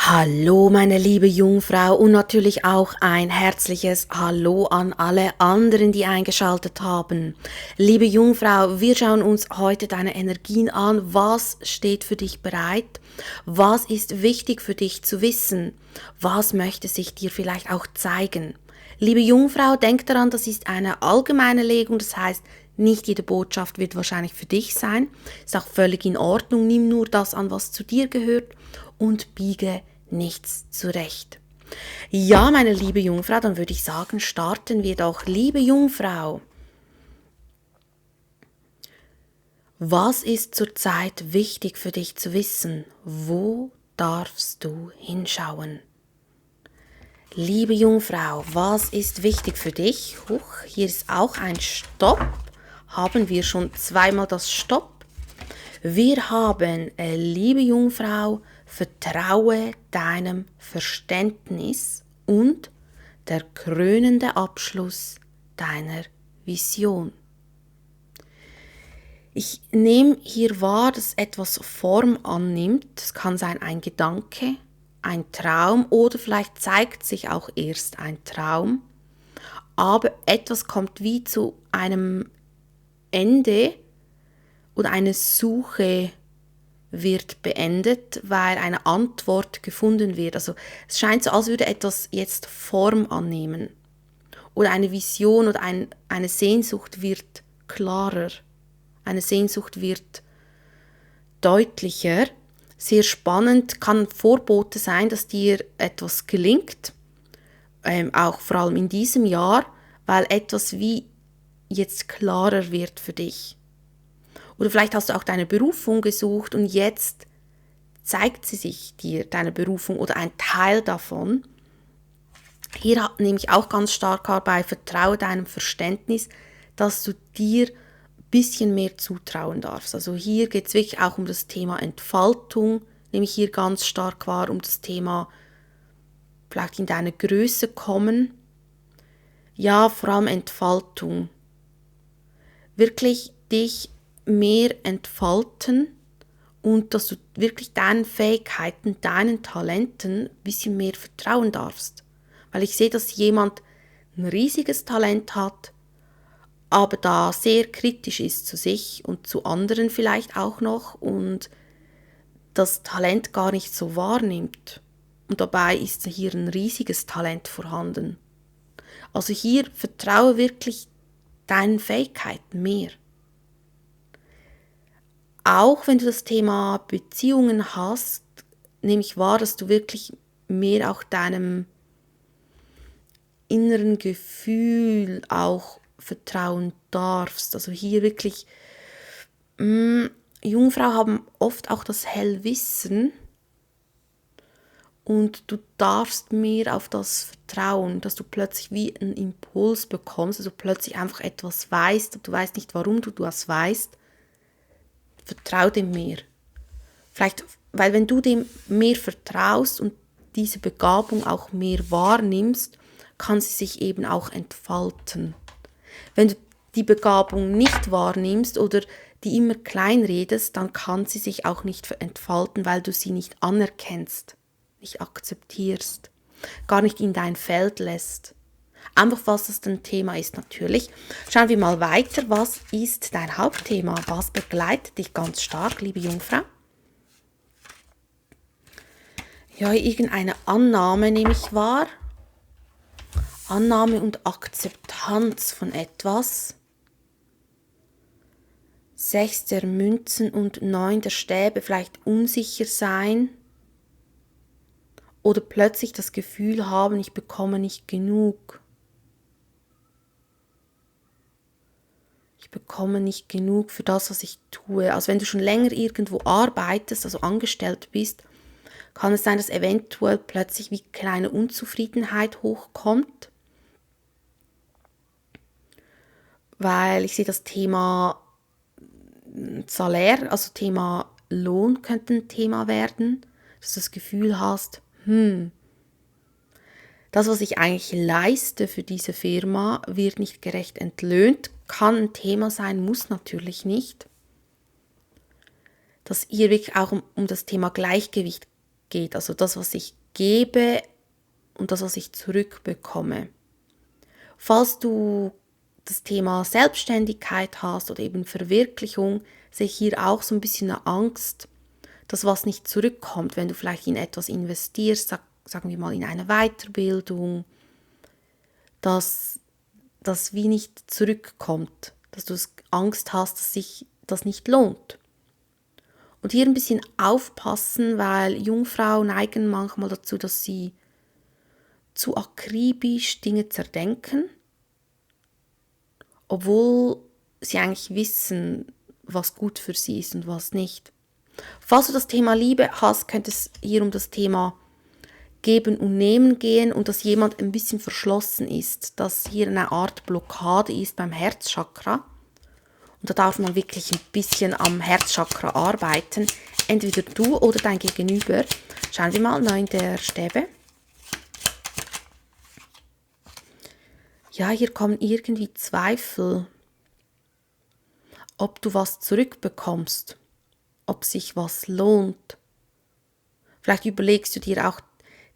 Hallo, meine liebe Jungfrau und natürlich auch ein herzliches Hallo an alle anderen, die eingeschaltet haben. Liebe Jungfrau, wir schauen uns heute deine Energien an. Was steht für dich bereit? Was ist wichtig für dich zu wissen? Was möchte sich dir vielleicht auch zeigen? Liebe Jungfrau, denk daran, das ist eine allgemeine Legung, das heißt, nicht jede Botschaft wird wahrscheinlich für dich sein. Ist auch völlig in Ordnung. Nimm nur das an, was zu dir gehört und biege nichts zurecht. Ja, meine liebe Jungfrau, dann würde ich sagen, starten wir doch. Liebe Jungfrau, was ist zurzeit wichtig für dich zu wissen? Wo darfst du hinschauen? Liebe Jungfrau, was ist wichtig für dich? Huch, hier ist auch ein Stopp. Haben wir schon zweimal das Stopp? Wir haben, liebe Jungfrau, vertraue deinem Verständnis und der krönende Abschluss deiner Vision. Ich nehme hier wahr, dass etwas Form annimmt. Es kann sein ein Gedanke, ein Traum oder vielleicht zeigt sich auch erst ein Traum. Aber etwas kommt wie zu einem Ende oder eine Suche wird beendet, weil eine Antwort gefunden wird. Also es scheint so, als würde etwas jetzt Form annehmen. Oder eine Vision oder eine Sehnsucht wird klarer. Eine Sehnsucht wird deutlicher. Sehr spannend, kann Vorbote sein, dass dir etwas gelingt. Auch vor allem in diesem Jahr, weil etwas wie jetzt klarer wird für dich. Oder vielleicht hast du auch deine Berufung gesucht und jetzt zeigt sie sich dir, deine Berufung oder ein Teil davon. Hier nehme ich auch ganz stark bei, vertraue deinem Verständnis, dass du dir ein bisschen mehr zutrauen darfst. Also hier geht es wirklich auch um das Thema Entfaltung, nehme ich hier ganz stark wahr, um das Thema vielleicht in deine Größe kommen. Ja, vor allem Entfaltung. Wirklich dich mehr entfalten und dass du wirklich deinen Fähigkeiten, deinen Talenten ein bisschen mehr vertrauen darfst. Weil ich sehe, dass jemand ein riesiges Talent hat, aber da sehr kritisch ist zu sich und zu anderen vielleicht auch noch und das Talent gar nicht so wahrnimmt. Und dabei ist hier ein riesiges Talent vorhanden. Also hier vertraue wirklich deinen Fähigkeiten mehr. Auch wenn du das Thema Beziehungen hast, nehme ich wahr, dass du wirklich mehr auch deinem inneren Gefühl auch vertrauen darfst. Also hier wirklich, Jungfrau haben oft auch das Hellwissen und du darfst mehr auf das vertrauen, dass du plötzlich wie einen Impuls bekommst, also plötzlich einfach etwas weißt, du weißt nicht, warum du das weißt. Vertrau dem mehr. Vielleicht, weil wenn du dem mehr vertraust und diese Begabung auch mehr wahrnimmst, kann sie sich eben auch entfalten. Wenn du die Begabung nicht wahrnimmst oder die immer kleinredest, dann kann sie sich auch nicht entfalten, weil du sie nicht anerkennst, nicht akzeptierst, gar nicht in dein Feld lässt. Einfach, was das ein Thema ist natürlich. Schauen wir mal weiter. Was ist dein Hauptthema? Was begleitet dich ganz stark, liebe Jungfrau? Ja, irgendeine Annahme nehme ich wahr. Annahme und Akzeptanz von etwas. 6 der Münzen und 9 der Stäbe, vielleicht unsicher sein. Oder plötzlich das Gefühl haben, ich bekomme nicht genug. Ich bekomme nicht genug für das, was ich tue. Also wenn du schon länger irgendwo arbeitest, also angestellt bist, kann es sein, dass eventuell plötzlich wie kleine Unzufriedenheit hochkommt. Weil ich sehe das Thema Salär, also Thema Lohn könnte ein Thema werden, dass du das Gefühl hast, das, was ich eigentlich leiste für diese Firma, wird nicht gerecht entlöhnt. Kann ein Thema sein, muss natürlich nicht. Dass ihr wirklich auch um das Thema Gleichgewicht geht. Also das, was ich gebe und das, was ich zurückbekomme. Falls du das Thema Selbstständigkeit hast oder eben Verwirklichung, sehe ich hier auch so ein bisschen eine Angst, dass was nicht zurückkommt, wenn du vielleicht in etwas investierst, sagen wir mal in eine Weiterbildung, dass das wie nicht zurückkommt, dass du Angst hast, dass sich das nicht lohnt. Und hier ein bisschen aufpassen, weil Jungfrauen neigen manchmal dazu, dass sie zu akribisch Dinge zerdenken, obwohl sie eigentlich wissen, was gut für sie ist und was nicht. Falls du das Thema Liebe hast, könnte es hier um das Thema Geben und Nehmen gehen und dass jemand ein bisschen verschlossen ist, dass hier eine Art Blockade ist beim Herzchakra. Und da darf man wirklich ein bisschen am Herzchakra arbeiten. Entweder du oder dein Gegenüber. Schauen wir mal, 9 der Stäbe. Ja, hier kommen irgendwie Zweifel, ob du was zurückbekommst, ob sich was lohnt. Vielleicht überlegst du dir auch,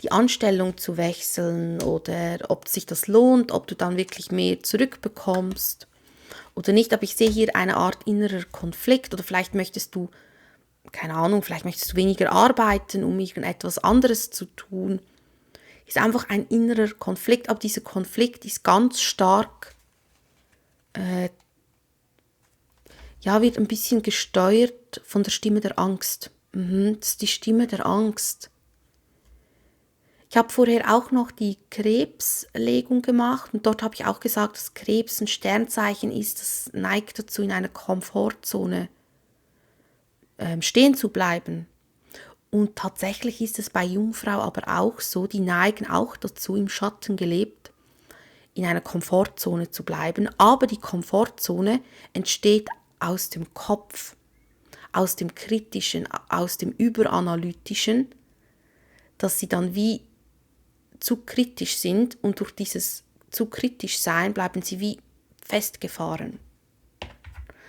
die Anstellung zu wechseln oder ob sich das lohnt, ob du dann wirklich mehr zurückbekommst oder nicht. Aber ich sehe hier eine Art innerer Konflikt oder vielleicht möchtest du, keine Ahnung, vielleicht möchtest du weniger arbeiten, um irgendetwas anderes zu tun. Ist einfach ein innerer Konflikt, aber dieser Konflikt ist ganz stark, wird ein bisschen gesteuert von der Stimme der Angst. Das ist die Stimme der Angst. Ich habe vorher auch noch die Krebslegung gemacht und dort habe ich auch gesagt, dass Krebs ein Sternzeichen ist, das neigt dazu, in einer Komfortzone stehen zu bleiben. Und tatsächlich ist es bei Jungfrau aber auch so, die neigen auch dazu, im Schatten gelebt, in einer Komfortzone zu bleiben. Aber die Komfortzone entsteht aus dem Kopf, aus dem Kritischen, aus dem Überanalytischen, dass sie dann wie zu kritisch sind und durch dieses zu kritisch sein bleiben sie wie festgefahren.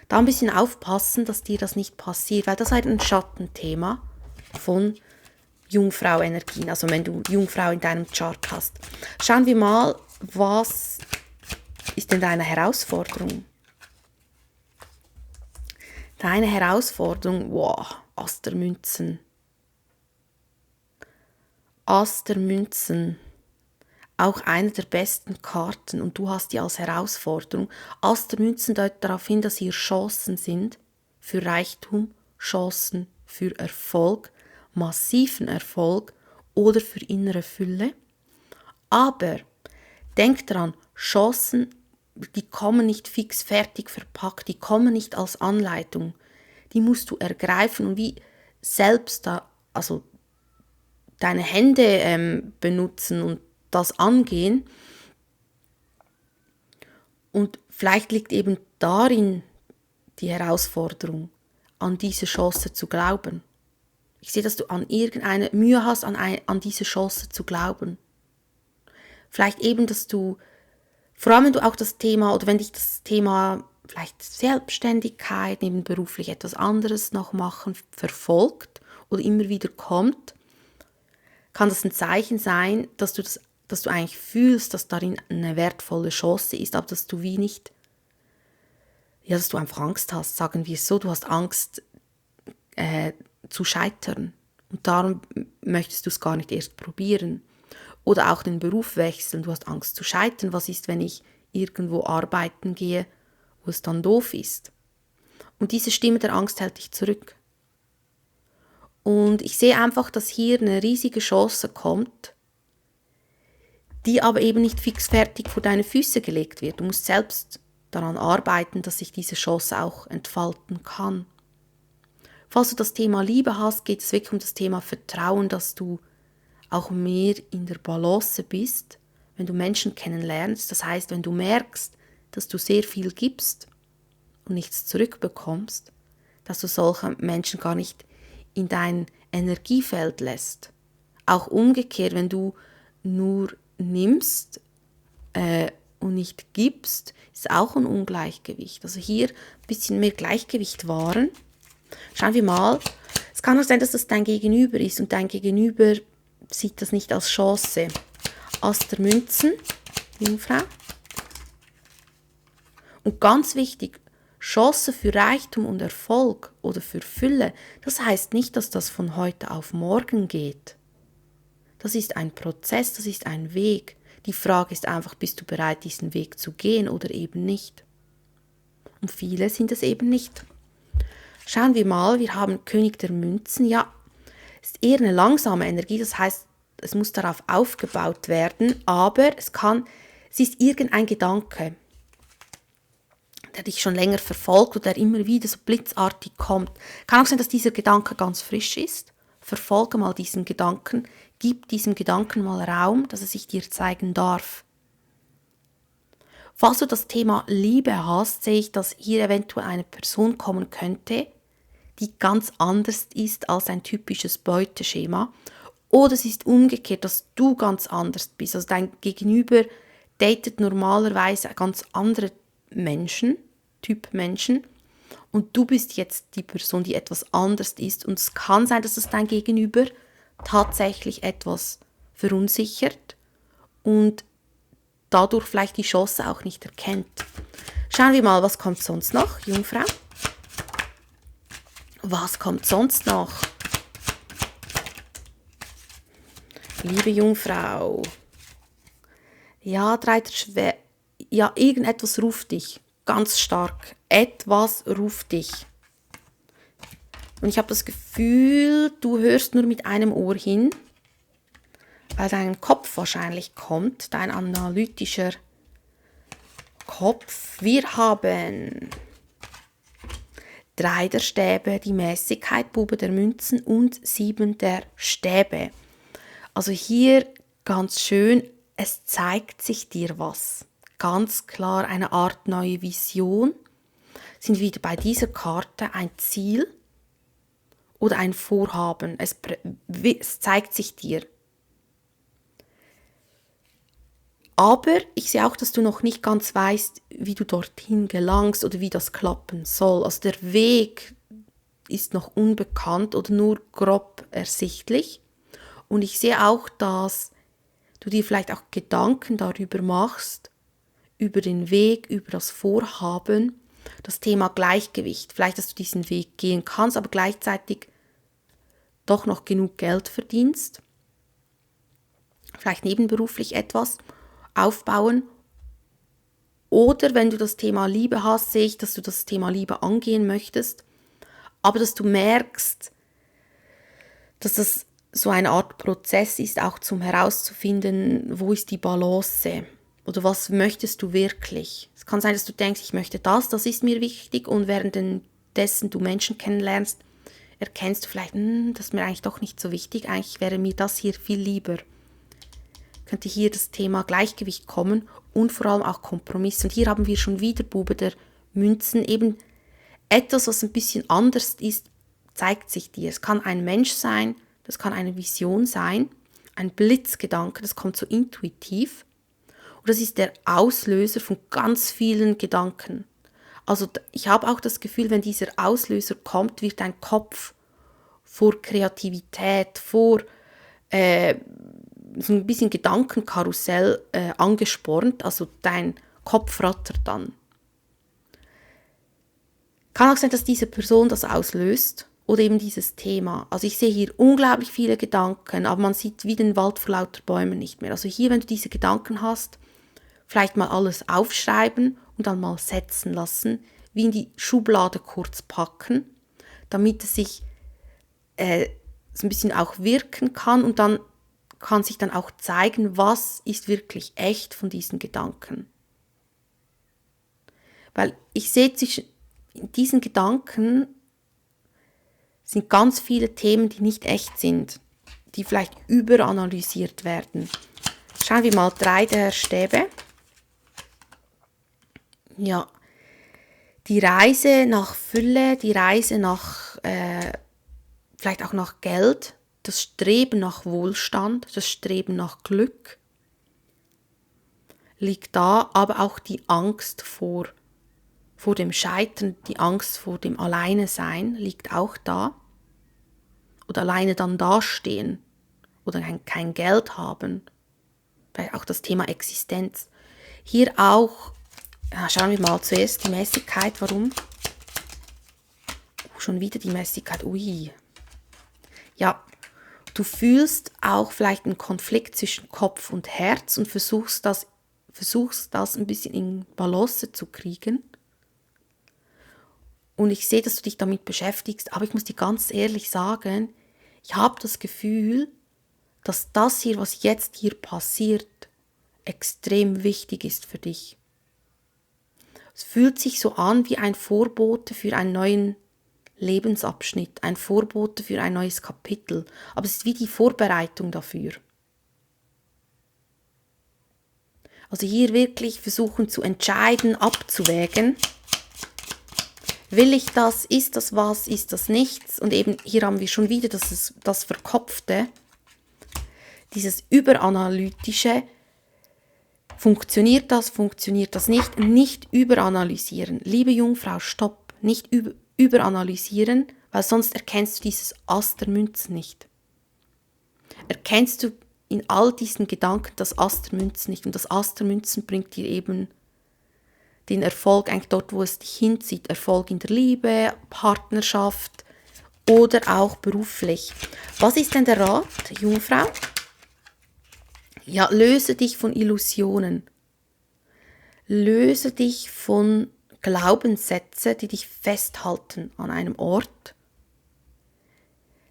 Da ein bisschen aufpassen, dass dir das nicht passiert, weil das ist halt ein Schattenthema von Jungfrau-Energien, also wenn du Jungfrau in deinem Chart hast. Schauen wir mal, was ist denn deine Herausforderung? Deine Herausforderung, Ass der Münzen. Ass der Münzen, auch eine der besten Karten und du hast die als Herausforderung. Ass der Münzen deutet darauf hin, dass hier Chancen sind für Reichtum, Chancen für Erfolg, massiven Erfolg oder für innere Fülle. Aber denk dran, Chancen, die kommen nicht fix fertig verpackt, die kommen nicht als Anleitung. Die musst du ergreifen und wie selbst deine Hände benutzen und das angehen. Und vielleicht liegt eben darin die Herausforderung, an diese Chance zu glauben. Ich sehe, dass du an irgendeine Mühe hast, an diese Chance zu glauben. Vielleicht eben, dass du, vor allem wenn du auch das Thema, oder wenn dich das Thema vielleicht Selbstständigkeit, nebenberuflich etwas anderes noch machen, verfolgt oder immer wieder kommt, kann das ein Zeichen sein, dass du eigentlich fühlst, dass darin eine wertvolle Chance ist, aber dass du wie nicht, dass du einfach Angst hast, sagen wir es so, du hast Angst zu scheitern und darum möchtest du es gar nicht erst probieren. Oder auch den Beruf wechseln, du hast Angst zu scheitern, was ist, wenn ich irgendwo arbeiten gehe, wo es dann doof ist. Und diese Stimme der Angst hält dich zurück. Und ich sehe einfach, dass hier eine riesige Chance kommt, die aber eben nicht fixfertig vor deine Füße gelegt wird. Du musst selbst daran arbeiten, dass sich diese Chance auch entfalten kann. Falls du das Thema Liebe hast, geht es wirklich um das Thema Vertrauen, dass du auch mehr in der Balance bist, wenn du Menschen kennenlernst. Das heißt, wenn du merkst, dass du sehr viel gibst und nichts zurückbekommst, dass du solche Menschen gar nicht in dein Energiefeld lässt. Auch umgekehrt, wenn du nur nimmst und nicht gibst, ist auch ein Ungleichgewicht. Also hier ein bisschen mehr Gleichgewicht wahren. Schauen wir mal, Es kann auch sein, dass das dein Gegenüber ist und dein Gegenüber sieht das nicht als Chance. Ass der Münzen, Jungfrau. Und ganz wichtig, Chance für Reichtum und Erfolg oder für Fülle, das heißt nicht, dass das von heute auf morgen geht. Das ist ein Prozess, das ist ein Weg. Die Frage ist einfach, bist du bereit, diesen Weg zu gehen oder eben nicht? Und viele sind es eben nicht. Schauen wir mal, wir haben König der Münzen. Ja, ist eher eine langsame Energie, das heißt, es muss darauf aufgebaut werden, aber es ist irgendein Gedanke, der dich schon länger verfolgt oder der immer wieder so blitzartig kommt. Kann auch sein, dass dieser Gedanke ganz frisch ist. Verfolge mal diesen Gedanken, gib diesem Gedanken mal Raum, dass er sich dir zeigen darf. Falls du das Thema Liebe hast, sehe ich, dass hier eventuell eine Person kommen könnte, die ganz anders ist als ein typisches Beuteschema. Oder es ist umgekehrt, dass du ganz anders bist. Also dein Gegenüber datet normalerweise ganz andere Menschen, Typ Menschen. Und du bist jetzt die Person, die etwas anders ist. Und es kann sein, dass es dein Gegenüber tatsächlich etwas verunsichert und dadurch vielleicht die Chance auch nicht erkennt. Schauen wir mal, was kommt sonst noch, Jungfrau? Was kommt sonst noch? Liebe Jungfrau. Ja, ja, irgendetwas ruft dich. Ganz stark. Etwas ruft dich. Und ich habe das Gefühl, du hörst nur mit einem Ohr hin, weil dein Kopf wahrscheinlich kommt, dein analytischer Kopf. Wir haben 3 der Stäbe, die Mäßigkeit, Bube der Münzen und 7 der Stäbe. Also hier ganz schön, es zeigt sich dir was. Ganz klar eine Art neue Vision. Sind wieder bei dieser Karte ein Ziel oder ein Vorhaben. Es zeigt sich dir. Aber ich sehe auch, dass du noch nicht ganz weißt, wie du dorthin gelangst oder wie das klappen soll. Also der Weg ist noch unbekannt oder nur grob ersichtlich. Und ich sehe auch, dass du dir vielleicht auch Gedanken darüber machst, über den Weg, über das Vorhaben, das Thema Gleichgewicht. Vielleicht, dass du diesen Weg gehen kannst, aber gleichzeitig doch noch genug Geld verdienst. Vielleicht nebenberuflich etwas aufbauen. Oder wenn du das Thema Liebe hast, sehe ich, dass du das Thema Liebe angehen möchtest, aber dass du merkst, dass das so eine Art Prozess ist, auch zum herauszufinden, wo ist die Balance oder was möchtest du wirklich. Es kann sein, dass du denkst, ich möchte das ist mir wichtig und währenddessen du Menschen kennenlernst, erkennst du vielleicht, das ist mir eigentlich doch nicht so wichtig, eigentlich wäre mir das hier viel lieber. Könnte hier das Thema Gleichgewicht kommen und vor allem auch Kompromiss. Und hier haben wir schon wieder Bube der Münzen, eben etwas, was ein bisschen anders ist, zeigt sich dir. Es kann ein Mensch sein, das kann eine Vision sein, ein Blitzgedanke, das kommt so intuitiv. Und das ist der Auslöser von ganz vielen Gedanken. Also ich habe auch das Gefühl, wenn dieser Auslöser kommt, wird dein Kopf vor Kreativität, vor so ein bisschen Gedankenkarussell angespornt, also dein Kopf rattert dann. Kann auch sein, dass diese Person das auslöst oder eben dieses Thema. Also ich sehe hier unglaublich viele Gedanken, aber man sieht wie den Wald vor lauter Bäumen nicht mehr. Also hier, wenn du diese Gedanken hast, vielleicht mal alles aufschreiben und dann mal setzen lassen, wie in die Schublade kurz packen, damit es sich so ein bisschen auch wirken kann und dann kann sich dann auch zeigen, was ist wirklich echt von diesen Gedanken. Weil ich sehe, in diesen Gedanken sind ganz viele Themen, die nicht echt sind, die vielleicht überanalysiert werden. Schauen wir mal 3 der Stäbe. Ja, die Reise nach Fülle, die Reise nach, vielleicht auch nach Geld, das Streben nach Wohlstand, das Streben nach Glück liegt da, aber auch die Angst vor dem Scheitern, die Angst vor dem Alleinesein liegt auch da. oder alleine dann dastehen oder kein Geld haben. Weil auch das Thema Existenz. Hier auch, schauen wir mal zuerst die Mäßigkeit, warum? Schon wieder die Mäßigkeit, ui. Ja, du fühlst auch vielleicht einen Konflikt zwischen Kopf und Herz und versuchst das ein bisschen in Balance zu kriegen. Und ich sehe, dass du dich damit beschäftigst, aber ich muss dir ganz ehrlich sagen, ich habe das Gefühl, dass das hier, was jetzt hier passiert, extrem wichtig ist für dich. Es fühlt sich so an wie ein Vorbote für einen neuen Lebensabschnitt, ein Vorbote für ein neues Kapitel, aber es ist wie die Vorbereitung dafür. Also hier wirklich versuchen zu entscheiden, abzuwägen, will ich das, ist das was, ist das nichts? Und eben hier haben wir schon wieder das Verkopfte, dieses Überanalytische, funktioniert das nicht überanalysieren. Liebe Jungfrau, stopp, nicht überanalysieren, weil sonst erkennst du dieses Ass der Münzen nicht. Erkennst du in all diesen Gedanken das Ass der Münzen nicht und das Ass der Münzen bringt dir eben den Erfolg eigentlich dort, wo es dich hinzieht. Erfolg in der Liebe, Partnerschaft oder auch beruflich. Was ist denn der Rat, Jungfrau? Ja, löse dich von Illusionen. Löse dich von Glaubenssätzen, die dich festhalten an einem Ort.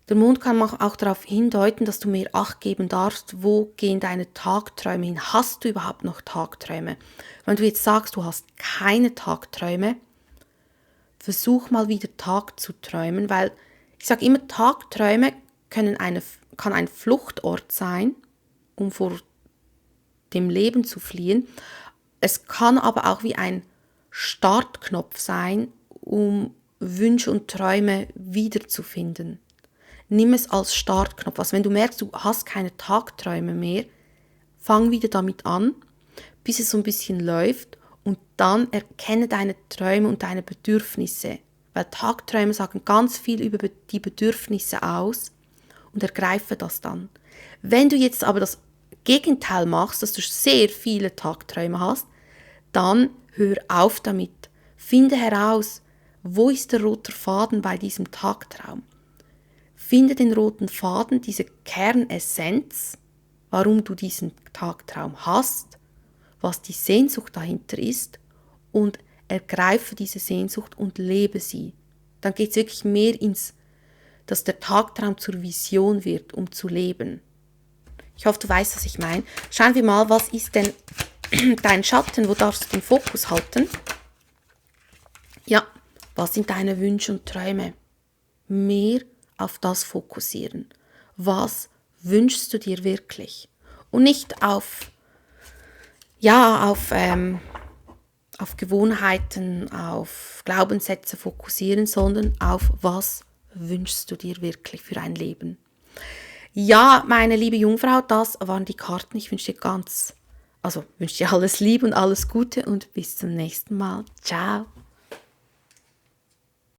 Der Mond kann auch darauf hindeuten, dass du mehr Acht geben darfst, wo gehen deine Tagträume hin. Hast du überhaupt noch Tagträume? Wenn du jetzt sagst, du hast keine Tagträume, versuch mal wieder Tag zu träumen, weil ich sage immer, Tagträume kann ein Fluchtort sein, um vor dem Leben zu fliehen. Es kann aber auch wie ein Startknopf sein, um Wünsche und Träume wiederzufinden. Nimm es als Startknopf. Also wenn du merkst, du hast keine Tagträume mehr, fang wieder damit an, bis es so ein bisschen läuft und dann erkenne deine Träume und deine Bedürfnisse. Weil Tagträume sagen ganz viel über die Bedürfnisse aus und ergreife das dann. Wenn du jetzt aber das Gegenteil machst, dass du sehr viele Tagträume hast, dann hör auf damit. Finde heraus, wo ist der rote Faden bei diesem Tagtraum. Finde den roten Faden, diese Kernessenz, warum du diesen Tagtraum hast, was die Sehnsucht dahinter ist und ergreife diese Sehnsucht und lebe sie. Dann geht es wirklich mehr dass der Tagtraum zur Vision wird, um zu leben. Ich hoffe, du weißt, was ich meine. Schauen wir mal, was ist denn dein Schatten, wo darfst du den Fokus halten? Ja, was sind deine Wünsche und Träume? Mehr auf das fokussieren. Was wünschst du dir wirklich? Und nicht auf Gewohnheiten, auf Glaubenssätze fokussieren, sondern auf was wünschst du dir wirklich für ein Leben? Ja, meine liebe Jungfrau, das waren die Karten. Ich wünsche dir alles Liebe und alles Gute und bis zum nächsten Mal. Ciao.